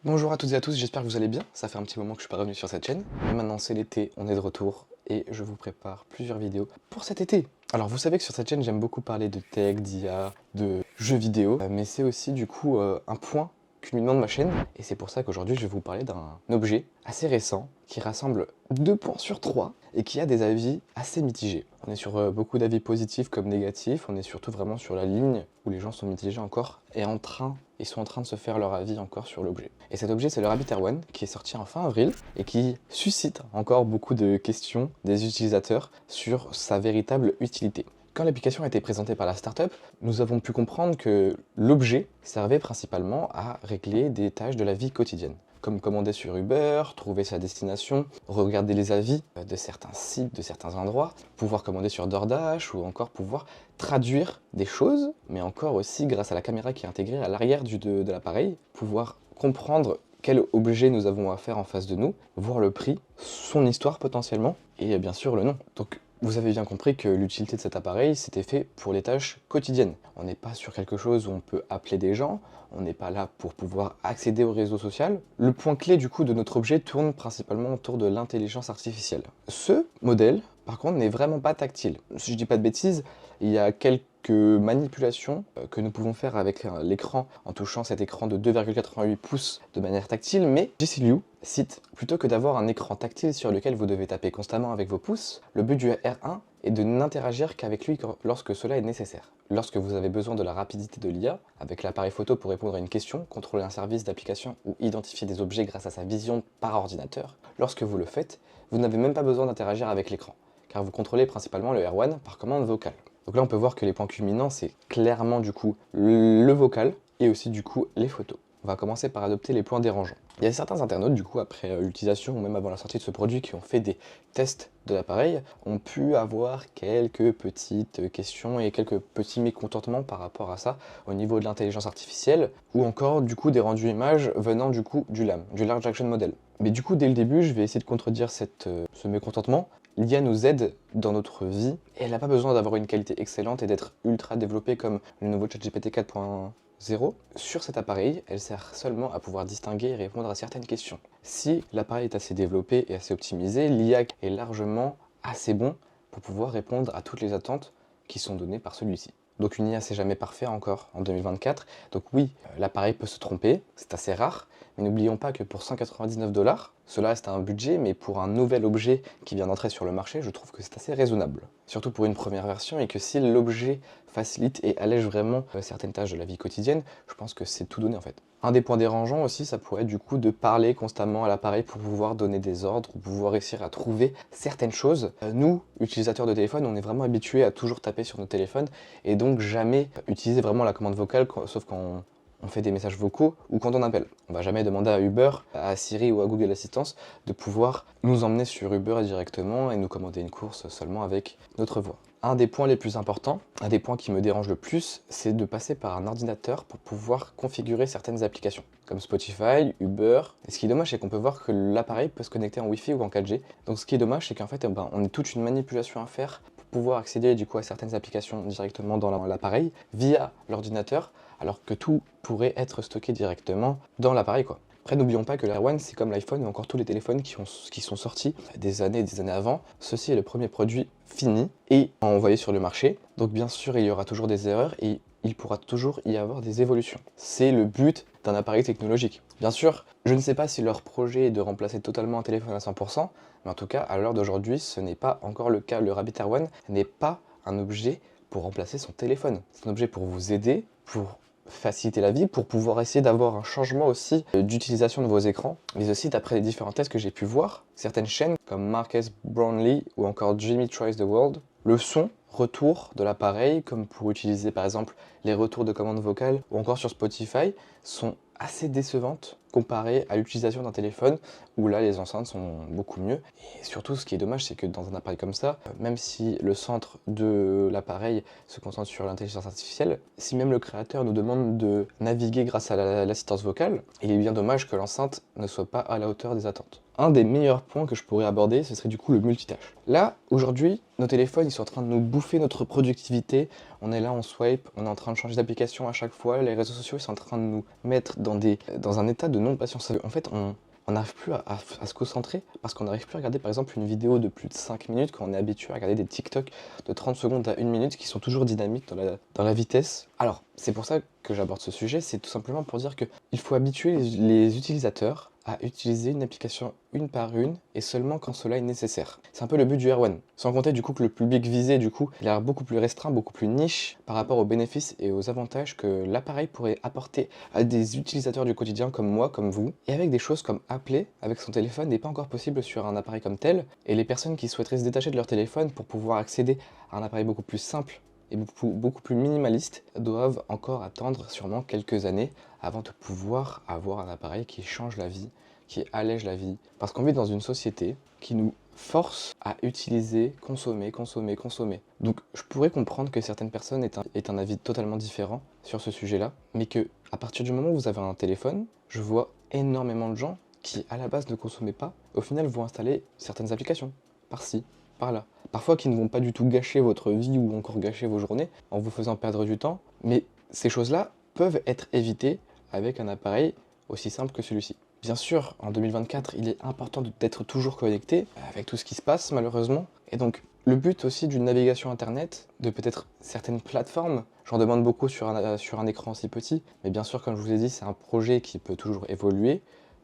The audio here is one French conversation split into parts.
Bonjour à toutes et à tous, j'espère que vous allez bien. Ça fait un petit moment que je suis pas revenu sur cette chaîne. Et maintenant c'est l'été, on est de retour et je vous prépare plusieurs vidéos pour cet été. Alors vous savez que sur cette chaîne j'aime beaucoup parler de tech, d'IA, de jeux vidéo, mais c'est aussi du coup un point culminant de ma chaîne. Et c'est pour ça qu'aujourd'hui je vais vous parler d'un objet assez récent qui rassemble 2 points sur 3 et qui a des avis assez mitigés. On est sur beaucoup d'avis positifs comme négatifs, on est surtout vraiment sur la ligne où les gens sont mitigés encore et ils sont en train de se faire leur avis encore sur l'objet. Et cet objet, c'est le Rabbit Air One qui est sorti en fin avril et qui suscite encore beaucoup de questions des utilisateurs sur sa véritable utilité. Quand l'application a été présentée par la startup, nous avons pu comprendre que l'objet servait principalement à régler des tâches de la vie quotidienne, comme commander sur Uber, trouver sa destination, regarder les avis de certains sites, de certains endroits, pouvoir commander sur DoorDash ou encore pouvoir traduire des choses, mais encore aussi grâce à la caméra qui est intégrée à l'arrière de l'appareil, pouvoir comprendre quel objet nous avons à faire en face de nous, voir le prix, son histoire potentiellement, et bien sûr le nom. Donc vous avez bien compris que l'utilité de cet appareil, c'était fait pour les tâches quotidiennes. On n'est pas sur quelque chose où on peut appeler des gens, on n'est pas là pour pouvoir accéder au réseau social. Le point clé du coup de notre objet tourne principalement autour de l'intelligence artificielle. Ce modèle, par contre, n'est vraiment pas tactile. Si je dis pas de bêtises, il y a quelques manipulations que nous pouvons faire avec l'écran en touchant cet écran de 2,88 pouces de manière tactile, mais JCLU cite, plutôt que d'avoir un écran tactile sur lequel vous devez taper constamment avec vos pouces, le but du R1 est de n'interagir qu'avec lui lorsque cela est nécessaire. Lorsque vous avez besoin de la rapidité de l'IA, avec l'appareil photo pour répondre à une question, contrôler un service d'application ou identifier des objets grâce à sa vision par ordinateur, lorsque vous le faites, vous n'avez même pas besoin d'interagir avec l'écran, car vous contrôlez principalement le R1 par commande vocale. Donc là on peut voir que les points culminants c'est clairement du coup le vocal et aussi du coup les photos. On va commencer par adopter les points dérangeants. Il y a certains internautes du coup après l'utilisation ou même avant la sortie de ce produit qui ont fait des tests de l'appareil ont pu avoir quelques petites questions et quelques petits mécontentements par rapport à ça au niveau de l'intelligence artificielle ou encore du coup des rendus images venant du coup du LAM, du Large Action Model. Mais du coup dès le début je vais essayer de contredire ce mécontentement. L'IA nous aide dans notre vie et elle n'a pas besoin d'avoir une qualité excellente et d'être ultra développée comme le nouveau ChatGPT 4.0. Sur cet appareil, elle sert seulement à pouvoir distinguer et répondre à certaines questions. Si l'appareil est assez développé et assez optimisé, l'IA est largement assez bon pour pouvoir répondre à toutes les attentes qui sont données par celui-ci. Donc une IA c'est jamais parfait encore en 2024, donc oui, l'appareil peut se tromper, c'est assez rare, mais n'oublions pas que pour 199$, cela reste un budget, mais pour un nouvel objet qui vient d'entrer sur le marché, je trouve que c'est assez raisonnable. Surtout pour une première version, et que si l'objet facilite et allège vraiment certaines tâches de la vie quotidienne, je pense que c'est tout donné en fait. Un des points dérangeants aussi, ça pourrait être du coup de parler constamment à l'appareil pour pouvoir donner des ordres, ou pouvoir réussir à trouver certaines choses. Nous, utilisateurs de téléphone, on est vraiment habitués à toujours taper sur nos téléphones, et donc jamais utiliser vraiment la commande vocale, sauf quand on fait des messages vocaux ou quand on appelle. On va jamais demander à Uber, à Siri ou à Google Assistance de pouvoir nous emmener sur Uber directement et nous commander une course seulement avec notre voix. Un des points les plus importants, un des points qui me dérange le plus, c'est de passer par un ordinateur pour pouvoir configurer certaines applications, comme Spotify, Uber. Et ce qui est dommage, c'est qu'on peut voir que l'appareil peut se connecter en Wi-Fi ou en 4G. Donc ce qui est dommage, c'est qu'en fait, on a toute une manipulation à faire pour pouvoir accéder du coup à certaines applications directement dans l'appareil via l'ordinateur, alors que tout pourrait être stocké directement dans l'appareil quoi. Après, n'oublions pas que l'Air One, c'est comme l'iPhone ou encore tous les téléphones qui sont sortis des années et des années avant. Ceci est le premier produit fini et envoyé sur le marché. Donc bien sûr, il y aura toujours des erreurs et il pourra toujours y avoir des évolutions. C'est le but d'un appareil technologique. Bien sûr, je ne sais pas si leur projet est de remplacer totalement un téléphone à 100%, mais en tout cas, à l'heure d'aujourd'hui, ce n'est pas encore le cas. Le Rabbit Air One n'est pas un objet pour remplacer son téléphone. C'est un objet pour vous aider, pour faciliter la vie, pour pouvoir essayer d'avoir un changement aussi d'utilisation de vos écrans, mais aussi d'après les différents tests que j'ai pu voir, certaines chaînes comme Marques Brownlee ou encore Jimmy Tries the World, le son retour de l'appareil, comme pour utiliser par exemple les retours de commandes vocales ou encore sur Spotify, sont assez décevantes comparées à l'utilisation d'un téléphone où là les enceintes sont beaucoup mieux. Et surtout ce qui est dommage c'est que dans un appareil comme ça, même si le centre de l'appareil se concentre sur l'intelligence artificielle, si même le créateur nous demande de naviguer grâce à l'assistance vocale, il est bien dommage que l'enceinte ne soit pas à la hauteur des attentes. Un des meilleurs points que je pourrais aborder, ce serait du coup le multitâche. Là, aujourd'hui, nos téléphones, ils sont en train de nous bouffer notre productivité. On est là, on swipe, on est en train de changer d'application à chaque fois. Les réseaux sociaux, ils sont en train de nous mettre dans un état de non-patience. En fait, on n'arrive plus à se concentrer parce qu'on n'arrive plus à regarder par exemple une vidéo de plus de 5 minutes quand on est habitué à regarder des TikTok de 30 secondes à 1 minute qui sont toujours dynamiques dans la vitesse. Alors, c'est pour ça que j'aborde ce sujet, c'est tout simplement pour dire qu'il faut habituer les utilisateurs à utiliser une application une par une et seulement quand cela est nécessaire. C'est un peu le but du R1. Sans compter du coup que le public visé du coup il a l'air beaucoup plus restreint, beaucoup plus niche par rapport aux bénéfices et aux avantages que l'appareil pourrait apporter à des utilisateurs du quotidien comme moi, comme vous. Et avec des choses comme appeler avec son téléphone n'est pas encore possible sur un appareil comme tel. Et les personnes qui souhaiteraient se détacher de leur téléphone pour pouvoir accéder à un appareil beaucoup plus simple et beaucoup plus minimaliste doivent encore attendre sûrement quelques années avant de pouvoir avoir un appareil qui change la vie, qui allège la vie. Parce qu'on vit dans une société qui nous force à utiliser, consommer. Donc je pourrais comprendre que certaines personnes aient un avis totalement différent sur ce sujet-là, mais que à partir du moment où vous avez un téléphone, je vois énormément de gens qui à la base ne consommaient pas, au final vont installer certaines applications, par-ci, par-là. Parfois qui ne vont pas du tout gâcher votre vie ou encore gâcher vos journées en vous faisant perdre du temps, mais ces choses-là peuvent être évitées avec un appareil aussi simple que celui-ci. Bien sûr, en 2024, il est important d'être toujours connecté avec tout ce qui se passe malheureusement. Et donc, le but aussi d'une navigation internet, de peut-être certaines plateformes, j'en demande beaucoup sur un écran si petit, mais bien sûr, comme je vous ai dit, c'est un projet qui peut toujours évoluer,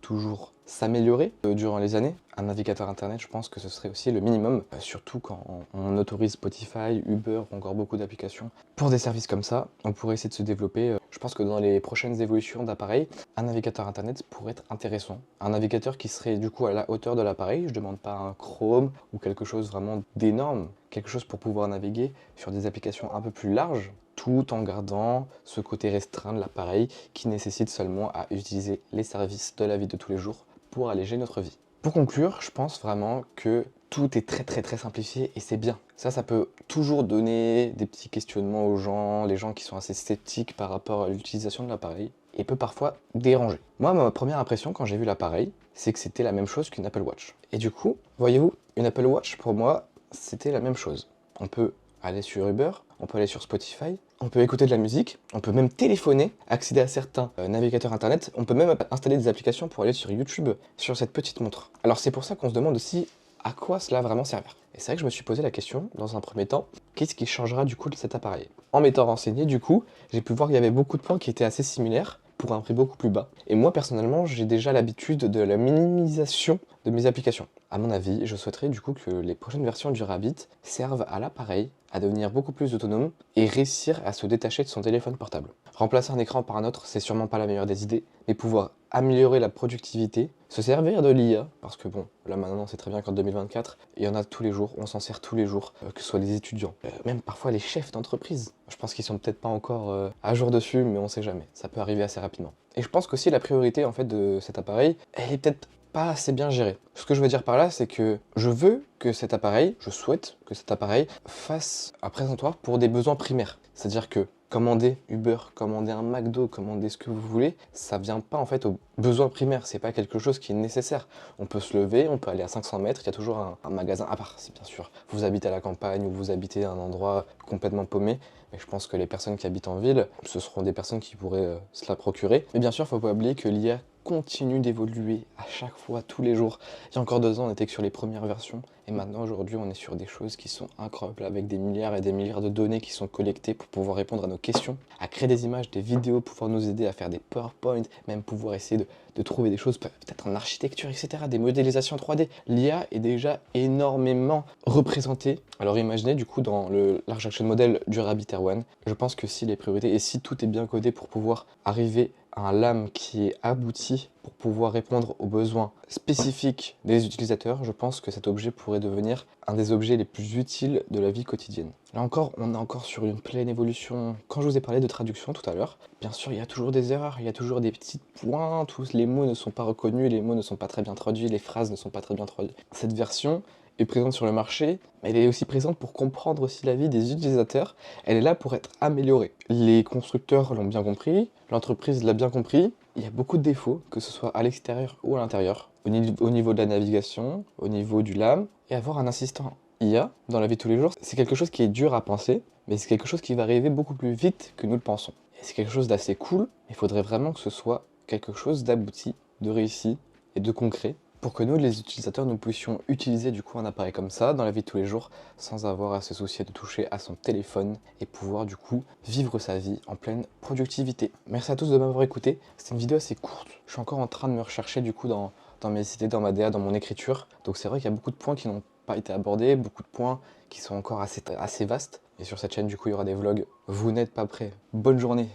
toujours s'améliorer durant les années. Un navigateur internet, je pense que ce serait aussi le minimum, surtout quand on autorise Spotify, Uber ou encore beaucoup d'applications. Pour des services comme ça, on pourrait essayer de se développer. Je pense que dans les prochaines évolutions d'appareils, un navigateur internet pourrait être intéressant. Un navigateur qui serait du coup à la hauteur de l'appareil, je demande pas un Chrome ou quelque chose vraiment d'énorme, quelque chose pour pouvoir naviguer sur des applications un peu plus larges, tout en gardant ce côté restreint de l'appareil qui nécessite seulement à utiliser les services de la vie de tous les jours pour alléger notre vie. Pour conclure, je pense vraiment que tout est très simplifié et c'est bien. Ça peut toujours donner des petits questionnements aux gens, les gens qui sont assez sceptiques par rapport à l'utilisation de l'appareil, et peut parfois déranger. Moi, ma première impression quand j'ai vu l'appareil, c'est que c'était la même chose qu'une Apple Watch. Et du coup, voyez-vous, une Apple Watch, pour moi, c'était la même chose. On peut aller sur Uber, on peut aller sur Spotify, on peut écouter de la musique, on peut même téléphoner, accéder à certains navigateurs internet, on peut même installer des applications pour aller sur YouTube sur cette petite montre. Alors c'est pour ça qu'on se demande aussi à quoi cela va vraiment servir. Et c'est vrai que je me suis posé la question, dans un premier temps, qu'est-ce qui changera du coup de cet appareil? En m'étant renseigné, du coup, j'ai pu voir qu'il y avait beaucoup de points qui étaient assez similaires, pour un prix beaucoup plus bas. Et moi, personnellement, j'ai déjà l'habitude de la minimisation de mes applications. À mon avis, je souhaiterais du coup que les prochaines versions du Rabbit servent à l'appareil à devenir beaucoup plus autonome et réussir à se détacher de son téléphone portable. Remplacer un écran par un autre, c'est sûrement pas la meilleure des idées, mais pouvoir améliorer la productivité, se servir de l'IA, parce que bon, là maintenant c'est très bien qu'en 2024, il y en a tous les jours, on s'en sert tous les jours, que ce soit les étudiants, même parfois les chefs d'entreprise. Je pense qu'ils sont peut-être pas encore à jour dessus, mais on sait jamais, ça peut arriver assez rapidement. Et je pense qu'aussi la priorité en fait de cet appareil, elle est peut-être pas assez bien gérée. Ce que je veux dire par là, c'est que je veux que cet appareil, je souhaite que cet appareil fasse un présentoir pour des besoins primaires. C'est-à-dire que commander Uber, commander un McDo, commander ce que vous voulez, ça vient pas en fait aux besoins primaires, c'est pas quelque chose qui est nécessaire. On peut se lever, on peut aller à 500 mètres, il y a toujours un magasin, à part si bien sûr vous habitez à la campagne ou vous habitez à un endroit complètement paumé, mais je pense que les personnes qui habitent en ville, ce seront des personnes qui pourraient se la procurer. Mais bien sûr, faut pas oublier que l'IA continue d'évoluer à chaque fois, tous les jours. Il y a encore 2 ans, on était que sur les premières versions, et maintenant, aujourd'hui, on est sur des choses qui sont incroyables, avec des milliards et des milliards de données qui sont collectées pour pouvoir répondre à nos questions, à créer des images, des vidéos, pouvoir nous aider à faire des PowerPoint, même pouvoir essayer de trouver des choses, peut-être en architecture, etc., des modélisations 3D. L'IA est déjà énormément représentée. Alors imaginez, du coup, dans le Large Action Model du Rabbit Air One, je pense que si les priorités, et si tout est bien codé pour pouvoir arriver un LAM qui est abouti pour pouvoir répondre aux besoins spécifiques des utilisateurs, je pense que cet objet pourrait devenir un des objets les plus utiles de la vie quotidienne. Là encore, on est encore sur une pleine évolution. Quand je vous ai parlé de traduction tout à l'heure, bien sûr, il y a toujours des erreurs, il y a toujours des petits points, tous les mots ne sont pas reconnus, les mots ne sont pas très bien traduits, les phrases ne sont pas très bien traduites. Cette version est présente sur le marché, mais elle est aussi présente pour comprendre aussi la vie des utilisateurs. Elle est là pour être améliorée. Les constructeurs l'ont bien compris, l'entreprise l'a bien compris. Il y a beaucoup de défauts, que ce soit à l'extérieur ou à l'intérieur, au niveau de la navigation, au niveau du LAM, et avoir un assistant IA dans la vie de tous les jours, c'est quelque chose qui est dur à penser, mais c'est quelque chose qui va arriver beaucoup plus vite que nous le pensons. Et c'est quelque chose d'assez cool, mais il faudrait vraiment que ce soit quelque chose d'abouti, de réussi et de concret pour que nous, les utilisateurs, nous puissions utiliser du coup un appareil comme ça dans la vie de tous les jours sans avoir à se soucier de toucher à son téléphone et pouvoir du coup vivre sa vie en pleine productivité. Merci à tous de m'avoir écouté. C'était une vidéo assez courte. Je suis encore en train de me rechercher du coup dans mes idées, dans ma DA, dans mon écriture. Donc c'est vrai qu'il y a beaucoup de points qui n'ont pas été abordés, beaucoup de points qui sont encore assez vastes. Et sur cette chaîne, du coup, il y aura des vlogs. Vous n'êtes pas prêts. Bonne journée.